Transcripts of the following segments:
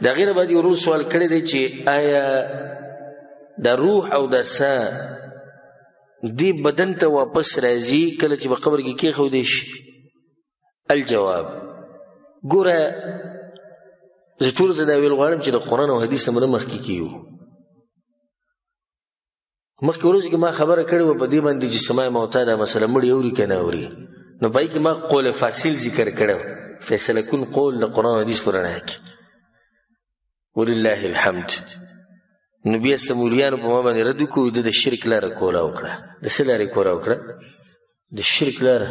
د هغې نه بعد یو ورور سوال کړی دی چې آیا د روح او د سا دې بدن ته واپس راځي کله چې په قبر کې کېښودی شي؟ الجواب، ګوره زه ټولو ته دا ویل غواړم چې د قرآن او حدیث نه مخکې کیو. مخکې ورځو کې ما خبره کړې وه په دې باندې چې سماع موتا دا مسله مړي اوري که نه اوري، نو پای کې ما قول فاصل ذکر کړی، فیصله کن قول د قرآن او حدیث په رڼا کې. ولله الحمد. نو بیا سمولیانو په ما باندې رد وکړو، د شرک لاره کوله وکړه. د څه لارې کوله وکړه؟ د شرک لاره.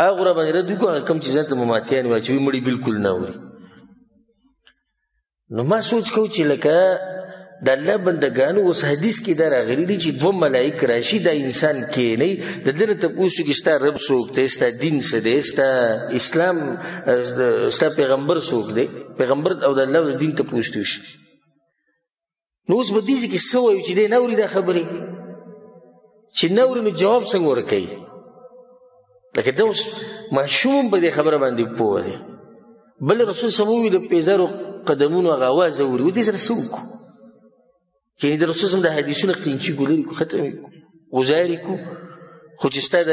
هغه را باندې رد وکړو، هغه کوم چې ځان ته مماتیان واچوي مړي بالکل نه اوري. نو ما سوچ کو چې لکه د الله بندګانو اوس حدیث کې دا راغلي دي چې دوه ملایک راشي دا انسان کینی، د ده نه تپوس وکړي ستا رب څوک دی، ستا دین څه دی، ستا اسلام، ستا پیغمبر څوک دی، پیغمبر او د الله د دین تپوس ته وشي. نو اوس به دې ځای کې څه وایو چې دی نه اوري دا خبرې؟ چې نه اوري نو جواب څنګه ورکوي؟ لکه دا اوس ماشوم په دې خبره باندې پوه دی. بل رسول صلی الله علیه وسلم د پیزارو قدمونو هغه اواز اوري، و دې سره څه وکړو؟ یعنې د رسول صلی د حدیثونه قینچي کو لرې کو ختم یې کو غزارې کو، خو چې ستا د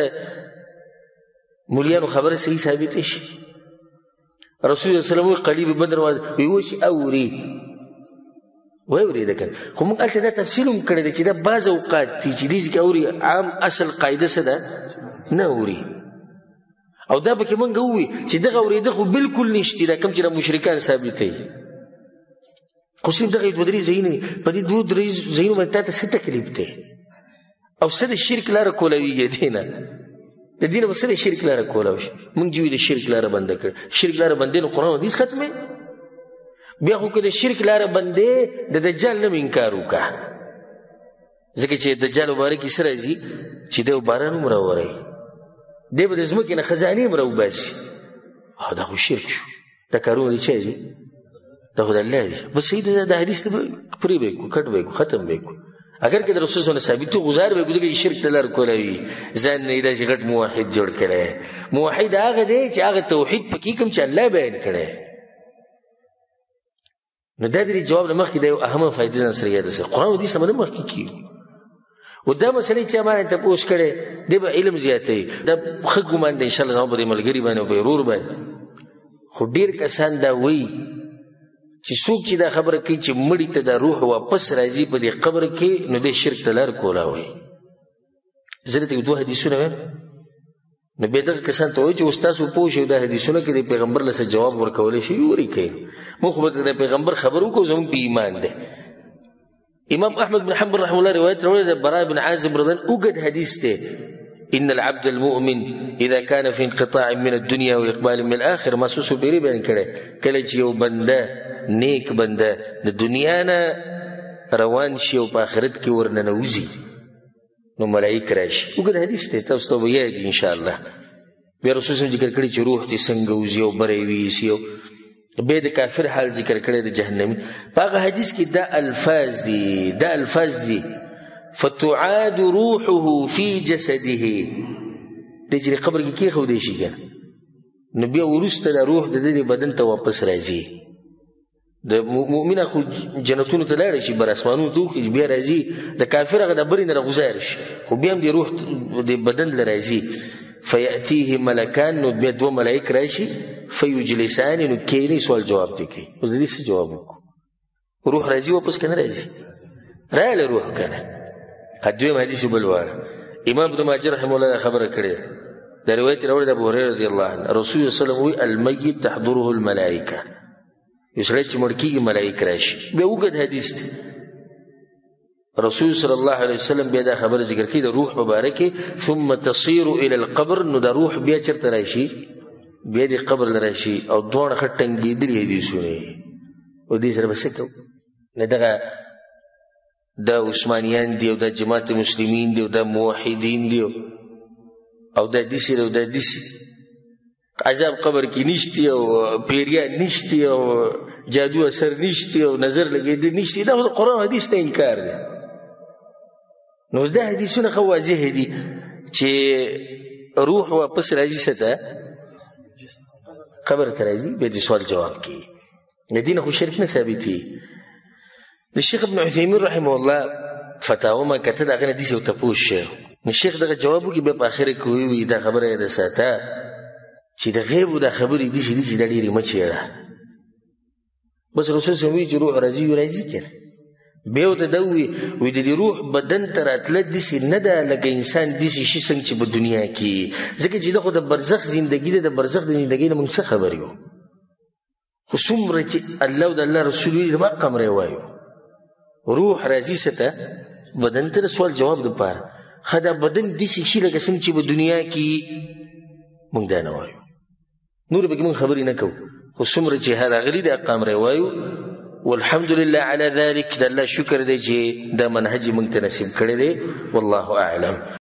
مولیانو خبره صحیح ثابته شي. رسول الله صلی الله علیه وسلم قلیب بدر وی وشي اوري واورېده کنه. خو موږ هلته دا تفصیل هم کړی دی چې دا بعض اوقات دي چې دې ځکه اوري، عام اصل قاعده څه ده؟ نه اوري. او دا پکې موږ ووي چې دغه اورېده خو بالکل نشته، دا کوم چې د مشرکان ثابتوي. خو صرف دغه دوه درې ځایونه په دې دوه درې ځایونو باندې تا ته څه تکلیف دی؟ او څه د شرک لاره کولویږي دې نه؟ د دې نه به څه د شرک لاره کولو شي؟ موږ چې وي د شرک لاره بنده کړه. شرک لاره بندې نو قرآن حدیث ختمې. بیا خو که د شرک لاره بندې د دجال نه مې انکار وکړه، ځکه چې دجال مبارک یې څه راځي چې دی باران هم راوری، دی به د ځمکې نه خزانې هم راوباسي. دا خو شرک شو. دا کارونه د چا دي؟ دا خو د الله دي. بس صحیح ده، د حدیث ته پرې به یې کړو، کټ به یې کړو، ختم به یې کړو. اگر که د رسول صلی الله علیه وسلم ثابت وي غزار به یې کړو، ځکه چې شرک ته لار کولاوي. ځان نه یې داسې غټ موحد جوړ کړی. موحد هغه دی چې هغه توحید پکې کوم چې الله بیان کړی. نو دا درې جواب د مخکې د یو اهمه فایدې ځان سره یاده سره قرآن حدیث نه مخکې کېږي. و دا مسلې چې ما نه تپوس کړی دی به علم زیاتوي. دا ښه ګمان دی انشاءالله زما په دې ملګري باندې او په ورور باندې. خو ډېر کسان دا وایي چې څوک چې دا خبره کوي چې مړي ته دا روح واپس راځي په دې قبر کې، نو دې شرک ته لار کولا وایي. زه درته دوه حدیثونه وایم، نو بیا دغه کسان ته وایي چې اوس تاسو پوه شئ دا حدیثونه کې د پیغمبر له څه جواب ورکولی شي ورې کوي. موږ خو به د پیغمبر خبر وکړو، زموږ په ایمان دی. امام احمد بن حنبل رحمه الله روایت راوړی د براء بن عازب رضی الله عنه اوږد حدیث دی. ان العبد المؤمن اذا كان في انقطاع من الدنيا واقبال من الاخره، محسوس پیری بیان کړی کله چې یو بنده نیک بنده د دنیا نه روان شي او په آخرت کې ورننوځي نو ملائک راشي. اوږد حدیث دی، تاسو ته به یاد وي انشاءالله. بیا رسول صلی الله علیه وسلم ذکر کړي چې روح دې څنګه وځي او بری ویسي، او بیا د کافر حال ذکر کړی د جهنمي. په هغه حدیث کې دا الفاظ دي، دا الفاظ دي فتعاد روحه في جسده. د چې قبر کې کېښودی شي کنه، نو بیا وروسته دا روح د دې بدن ته واپس راځي. د مؤمنه خو جنتونو ته لاړی شي، بر اسمانونو ته وخېږي، بیا راځي. د کافر هغه د برې نه راغوزار شي، خو بیا هم د روح د بدن له راځي. فیأتیه ملکان، نو بیا دوه ملائک راشي، فیجلسان، نو کینی سوال جواب دی کوي. اوس د دې څه جواب وکړو؟ روح راځي واپس که نه راځي؟ راغله روح که نه. دویم حدیث بل واړه امام ابن ماجه رحمه الله خبره کړې، دا روایت راوړی د ابو هريره رضی الله عنه. رسول الله صلی الله علیه وسلم وایي المیت تحضره الملائکه، یو سړی چې مړ کېږي ملائک راشي. بیا اوږد حدیث دی. رسول صلی الله علیه وسلم بیا دا خبره ذکر کړي د روح په باره کې، ثم تصیر الى القبر، نو دا روح بیا چېرته راشي؟ بیا د قبر له راشي. او دواړه ښه ټنګېدلي حدیثونه او دې سره به څه کوو؟ نه دغه دا عثمانیان دی او دا جماعت مسلمین دی او دا موحدین دی او دا دسی دی او دا دسی. عذاب قبر کې نشتی او پیریان نشتی او جادو اثر نشتی او نظر لګېدل نشتی. دا د قرآن حدیث ته انکار دی. نو دا حدیثونه خو واضح دي چې روح واپس راځي څه ته؟ قبر ته راځي، بیا د سوال جواب کوي. دین خو شرک نه ثابتي د شیخ ابن عثیمین رحمه الله فتاوا ما کته دغه نه دي یو تپوس شه نو شیخ دغه جواب کې به په اخر کې وی دا خبره ده ساته چې د غیب د خبرې دي چې د ډېری مچېړه بس رسول سموي چې روح راځي کړه به ته دوی وې د روح بدن تر اتل دي سي نه ده لکه انسان دي شي څنګه چې په دنیا کې ځکه چې د خو د برزخ ژوندۍ د برزخ د ژوندۍ نه موږ څه خبر یو خو څومره چې الله او د الله رسول یې ما قمر وایو روح راځي سته بدن تر سوال جواب د پاره خدا بدن دي شي لکه څنګه چې په دنیا کې موږ دا نه وایو نور به موږ خبرې نه کوو خو څومره چې هر غلی د قمر وایو والحمد لله على ذلك د الله شکر دی چې دا منهج موږ ته نصیب کړی دی والله اعلم